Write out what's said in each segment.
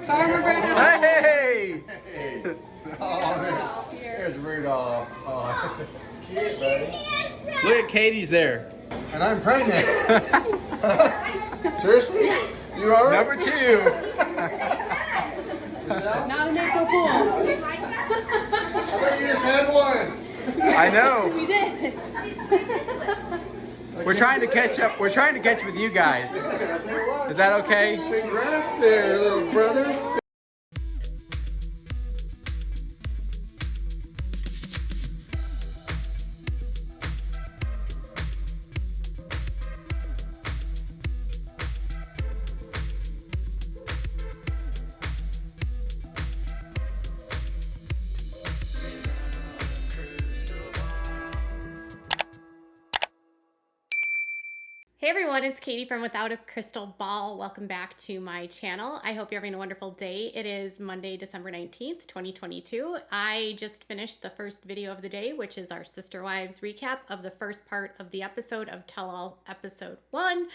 Farmer Bernard. Hey! Hey! Oh, there's Rudolph. Oh, that's cute, buddy. Look at Katie's there. And I'm pregnant. Seriously? You are? Number 2. Not an April Fool. I thought you just had one. I know. We did. We're trying to catch up. We're trying to catch with you guys. Is that okay? Congrats there, little brother. Hey everyone, it's Katie from Without a Crystal Ball. Welcome back to my channel. I hope you're having a wonderful day. It is Monday, December 19th, 2022. I just finished the first video of the day, which is our Sister Wives recap of the first part of the episode of Tell All Episode 1.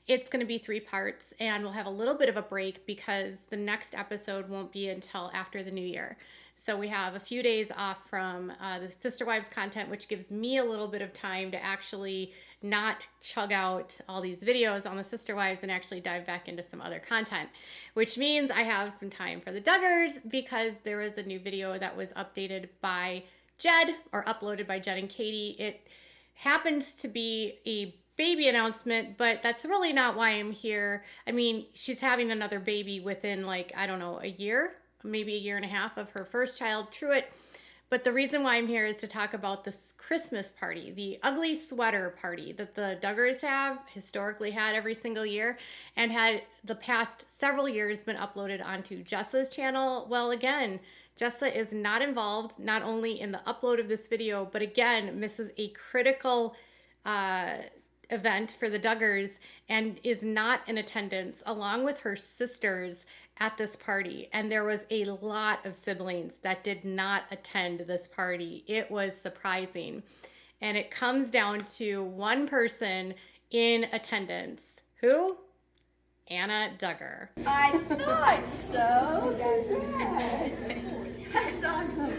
It's going to be 3 parts, and we'll have a little bit of a break because the next episode won't be until after the new year. So we have a few days off from the Sister Wives content, which gives me a little bit of time to actually not chug out all these videos on the Sister Wives and actually dive back into some other content, which means I have some time for the Duggars because there was a new video that was updated by Jed, or uploaded by Jed and Katie. It happens to be a baby announcement, but that's really not why I'm here. I mean, she's having another baby within, like, I don't know, a year, maybe a year and a half of her first child, Truett. But the reason why I'm here is to talk about this Christmas party, the ugly sweater party that the Duggars have historically had every single year and had the past several years been uploaded onto Jessa's channel. Well, again, Jessa is not involved, not only in the upload of this video, but again, misses a critical event for the Duggars and is not in attendance along with her sisters at this party. And there was a lot of siblings that did not attend this party. It was surprising. And it comes down to one person in attendance. Who? Anna Duggar. I thought so. That's awesome.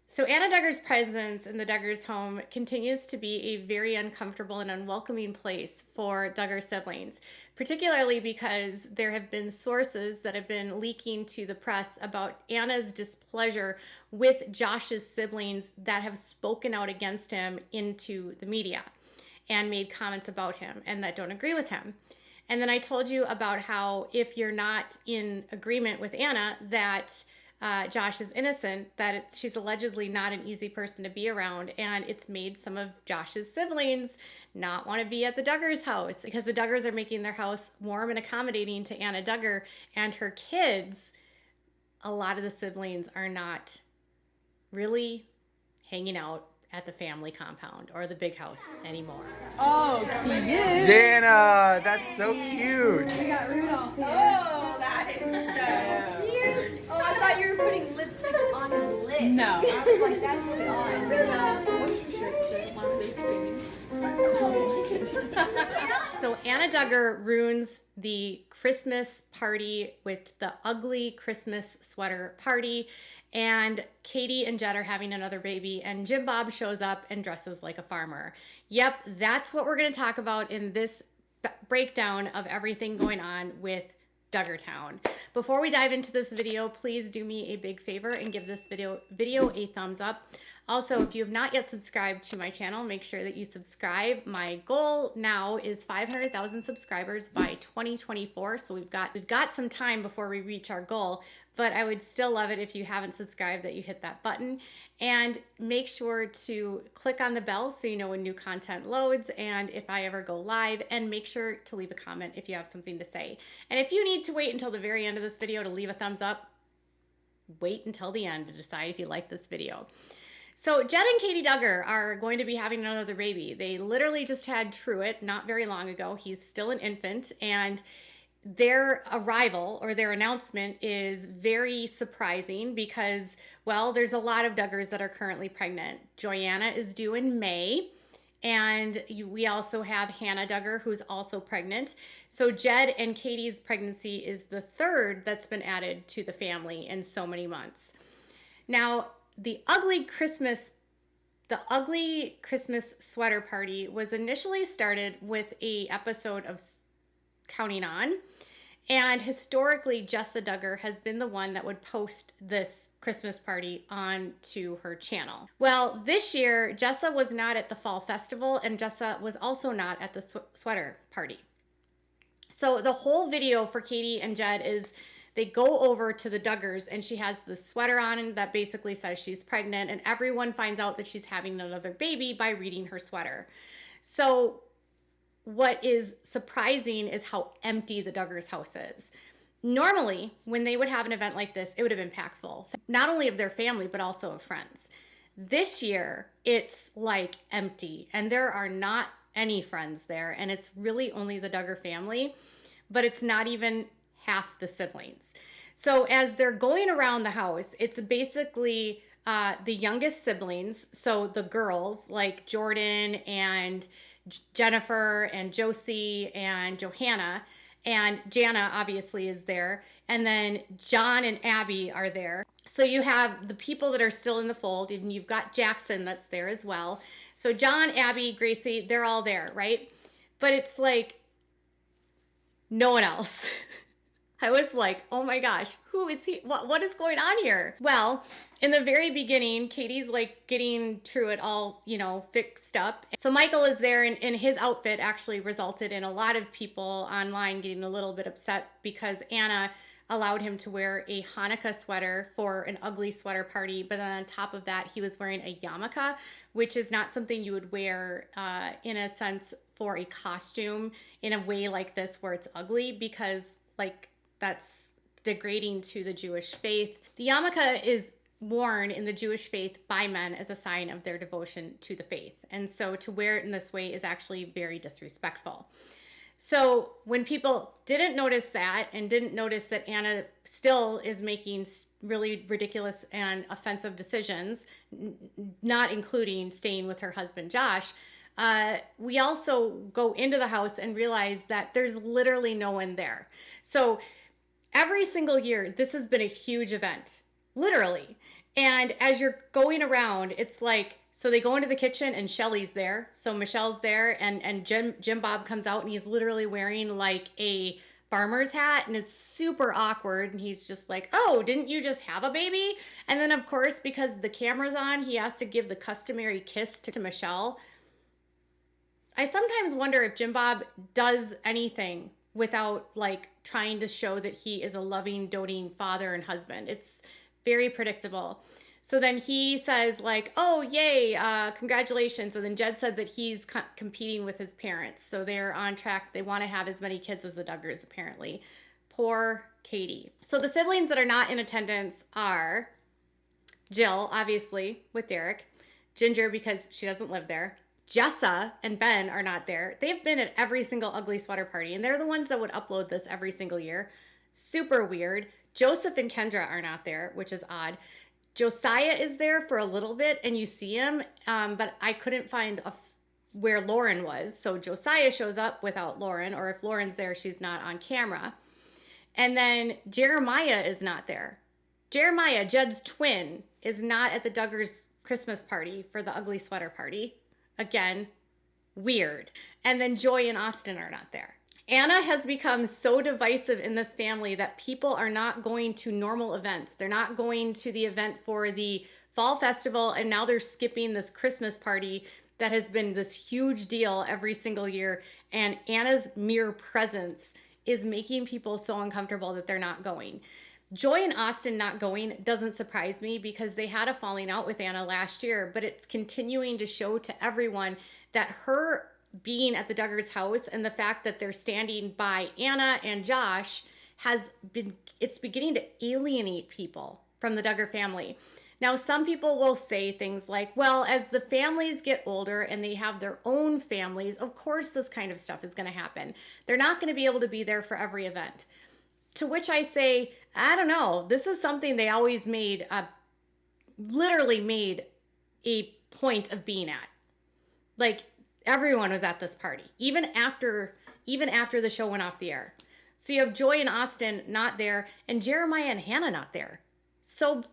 So Anna Duggar's presence in the Duggars' home continues to be a very uncomfortable and unwelcoming place for Duggar siblings, particularly because there have been sources that have been leaking to the press about Anna's displeasure with Josh's siblings that have spoken out against him into the media and made comments about him and that don't agree with him. And then I told you about how if you're not in agreement with Anna that Josh is innocent, that she's allegedly not an easy person to be around, and it's made some of Josh's siblings not want to be at the Duggars' house because the Duggars are making their house warm and accommodating to Anna Duggar and her kids. A lot of the siblings are not really hanging out at the family compound or the big house anymore. Oh, cute. Jana, that's so cute. We got Rudolph here. Oh, that is so cute. Oh, I thought you were putting lipstick on his lips. No. I was like, that's really odd. So Anna Duggar ruins the Christmas party with the ugly Christmas sweater party, and Katie and Jed are having another baby, and Jim Bob shows up and dresses like a farmer. Yep, that's what we're going to talk about in this breakdown of everything going on with Duggartown. Before we dive into this video, please do me a big favor and give this video a thumbs up. Also, if you have not yet subscribed to my channel, make sure that you subscribe. My goal now is 500,000 subscribers by 2024, so we've got some time before we reach our goal, but I would still love it if you haven't subscribed that you hit that button, and make sure to click on the bell so you know when new content loads and if I ever go live, and make sure to leave a comment if you have something to say. And if you need to wait until the very end of this video to leave a thumbs up, wait until the end to decide if you like this video. So Jed and Katie Duggar are going to be having another baby. They literally just had Truett not very long ago. He's still an infant, and their arrival or their announcement is very surprising because, well, there's a lot of Duggars that are currently pregnant. Joanna is due in May. And we also have Hannah Duggar, who's also pregnant. So Jed and Katie's pregnancy is the third that's been added to the family in so many months. Now, the ugly Christmas sweater party was initially started with a episode of Counting On. And historically, Jessa Duggar has been the one that would post this Christmas party onto her channel. Well, this year, Jessa was not at the fall festival, and Jessa was also not at the sweater party. So the whole video for Katie and Jed is they go over to the Duggars, and she has the sweater on that basically says she's pregnant, and everyone finds out that she's having another baby by reading her sweater. So what is surprising is how empty the Duggars' house is. Normally, when they would have an event like this, it would have been packed full, not only of their family, but also of friends. This year, it's like empty, and there are not any friends there, and it's really only the Duggar family, but it's not even half the siblings. So as they're going around the house, it's basically the youngest siblings, so the girls like Jordan and Jennifer and Josie and Johanna, and Jana obviously is there, and then John and Abby are there. So you have the people that are still in the fold, and you've got Jackson that's there as well. So John, Abby, Gracie, they're all there, right? But it's like no one else. I was like, oh my gosh, who is he? What is going on here? Well, in the very beginning, Katie's like getting Truett all, fixed up. So Michael is there, and his outfit actually resulted in a lot of people online getting a little bit upset because Anna allowed him to wear a Hanukkah sweater for an ugly sweater party. But then on top of that, he was wearing a yarmulke, which is not something you would wear in a sense for a costume in a way like this where it's ugly, because that's degrading to the Jewish faith. The yarmulke is worn in the Jewish faith by men as a sign of their devotion to the faith. And so to wear it in this way is actually very disrespectful. So when people didn't notice that and didn't notice that Anna still is making really ridiculous and offensive decisions, not including staying with her husband, Josh, we also go into the house and realize that there's literally no one there. So every single year, this has been a huge event, literally. And as you're going around, it's like, so they go into the kitchen and Shelly's there. So Michelle's there, and Jim Bob comes out, and he's literally wearing like a farmer's hat, and it's super awkward. And he's just like, oh, didn't you just have a baby? And then of course, because the camera's on, he has to give the customary kiss to Michelle. I sometimes wonder if Jim Bob does anything without like trying to show that he is a loving, doting father and husband. It's very predictable. So then he says like, oh, yay, congratulations. And then Jed said that he's competing with his parents. So they're on track. They want to have as many kids as the Duggars, apparently. Poor Katie. So the siblings that are not in attendance are Jill, obviously, with Derek. Ginger, because she doesn't live there. Jessa and Ben are not there. They've been at every single ugly sweater party, and they're the ones that would upload this every single year. Super weird. Joseph and Kendra are not there, which is odd. Josiah is there for a little bit, and you see him, but I couldn't find where Lauren was. So Josiah shows up without Lauren, or if Lauren's there, she's not on camera. And then Jeremiah is not there. Jeremiah, Jed's twin, is not at the Duggars' Christmas party for the ugly sweater party. Again, weird. And then Joy and Austin are not there. Anna has become so divisive in this family that people are not going to normal events. They're not going to the event for the fall festival, and now they're skipping this Christmas party that has been this huge deal every single year. And Anna's mere presence is making people so uncomfortable that they're not going. Joy and Austin not going doesn't surprise me because they had a falling out with Anna last year, but it's continuing to show to everyone that her being at the Duggars' house and the fact that they're standing by Anna and Josh it's beginning to alienate people from the Duggar family. Now, some people will say things like, well, as the families get older and they have their own families, of course this kind of stuff is going to happen. They're not going to be able to be there for every event. To which I say, I don't know. This is something they always literally made a point of being at. Like, Everyone was at this party, even after the show went off the air. So you have Joy and Austin not there, and Jeremiah and Hannah not there. So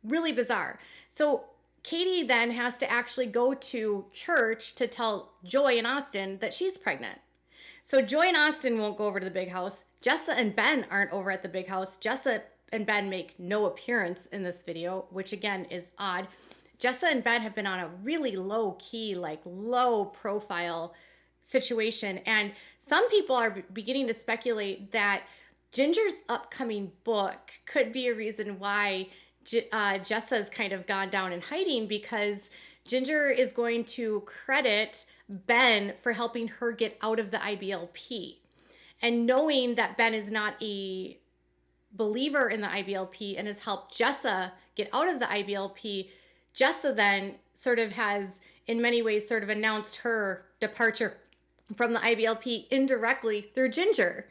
really bizarre. So Katie then has to actually go to church to tell Joy and Austin that she's pregnant. So Joy and Austin won't go over to the big house. Jessa and Ben aren't over at the big house. Jessa and Ben make no appearance in this video, which again is odd. Jessa and Ben have been on a really low key, like low profile situation. And some people are beginning to speculate that Ginger's upcoming book could be a reason why Jessa's kind of gone down in hiding, because Ginger is going to credit Ben for helping her get out of the IBLP. And knowing that Ben is not a believer in the IBLP and has helped Jessa get out of the IBLP, Jessa then sort of has, in many ways, sort of announced her departure from the IBLP indirectly through Ginger.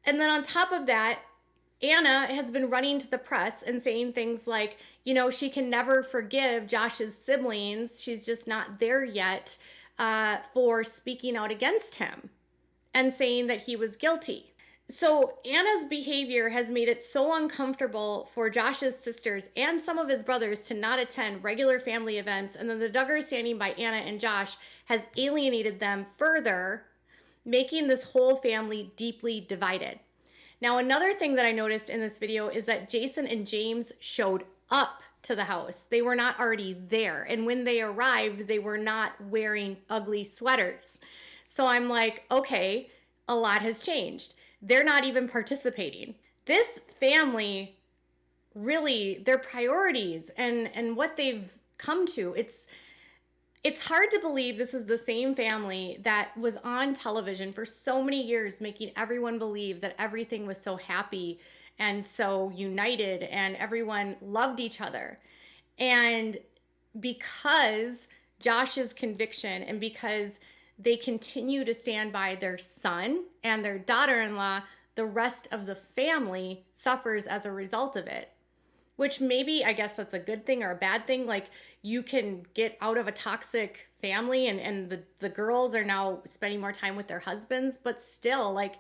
And then on top of that, Anna has been running to the press and saying things like, you know, she can never forgive Josh's siblings. She's just not there yet for speaking out against him and saying that he was guilty. So Anna's behavior has made it so uncomfortable for Josh's sisters and some of his brothers to not attend regular family events. And then the Duggars standing by Anna and Josh has alienated them further, making this whole family deeply divided. Now, another thing that I noticed in this video is that Jason and James showed up to the house. They were not already there. And when they arrived, they were not wearing ugly sweaters. So I'm like, okay, a lot has changed. They're not even participating. This family, really, their priorities and what they've come to, it's hard to believe this is the same family that was on television for so many years, making everyone believe that everything was so happy and so united and everyone loved each other. And because Josh's conviction and because they continue to stand by their son and their daughter-in-law, the rest of the family suffers as a result of it. Which maybe, I guess that's a good thing or a bad thing. Like, you can get out of a toxic family and the girls are now spending more time with their husbands, but still, like,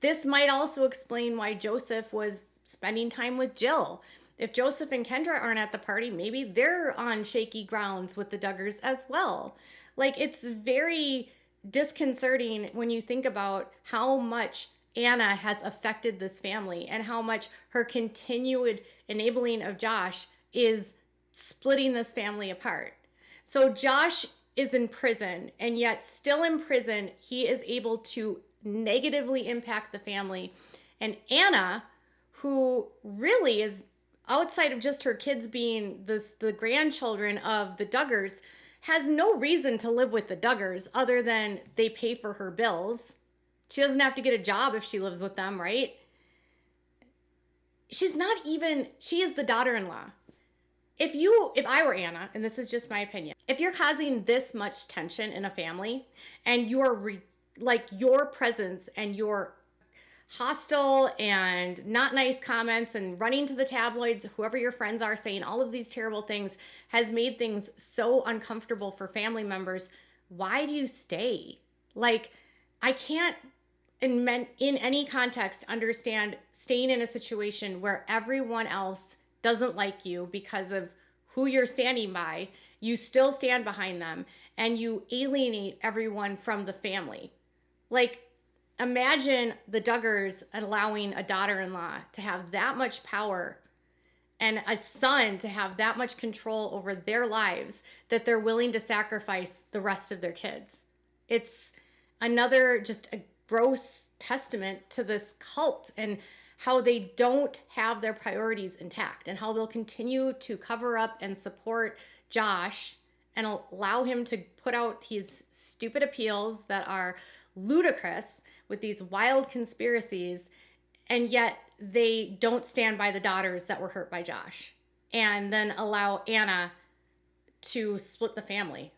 this might also explain why Joseph was spending time with Jill. If Joseph and Kendra aren't at the party, maybe they're on shaky grounds with the Duggars as well. Like, it's very disconcerting when you think about how much Anna has affected this family and how much her continued enabling of Josh is splitting this family apart. So Josh is in prison, and yet still in prison, he is able to negatively impact the family. And Anna, who really is outside of just her kids being the grandchildren of the Duggars, has no reason to live with the Duggars other than they pay for her bills. She doesn't have to get a job if she lives with them, right? She is the daughter-in-law. If I were Anna, and this is just my opinion, if you're causing this much tension in a family and your presence and your hostile and not nice comments and running to the tabloids, whoever your friends are, saying all of these terrible things has made things so uncomfortable for family members, why do you stay? Like, I can't in any context understand staying in a situation where everyone else doesn't like you because of who you're standing by. You still stand behind them and you alienate everyone from the family. Like, imagine the Duggars allowing a daughter-in-law to have that much power and a son to have that much control over their lives that they're willing to sacrifice the rest of their kids. It's another just a gross testament to this cult and how they don't have their priorities intact and how they'll continue to cover up and support Josh and allow him to put out these stupid appeals that are ludicrous with these wild conspiracies, and yet they don't stand by the daughters that were hurt by Josh and then allow Anna to split the family.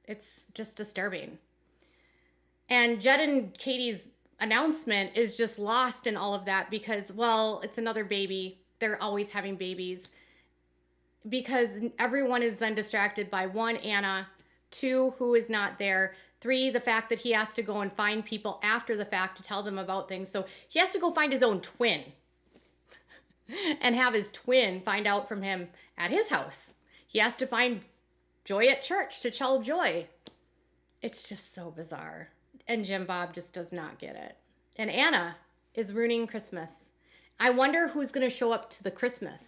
It's just disturbing. And Jed and Katie's announcement is just lost in all of that because, well, it's another baby. They're always having babies. Because everyone is then distracted by one, Anna 2, who is not there. 3, the fact that he has to go and find people after the fact to tell them about things. So he has to go find his own twin and have his twin find out from him at his house. He has to find Joy at church to tell Joy. It's just so bizarre. And Jim Bob just does not get it. And Anna is ruining Christmas. I wonder who's going to show up to the Christmas.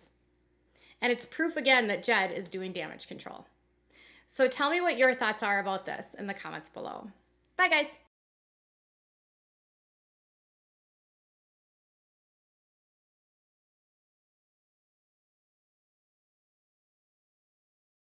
And it's proof again that Jed is doing damage control. So tell me what your thoughts are about this in the comments below. Bye, guys.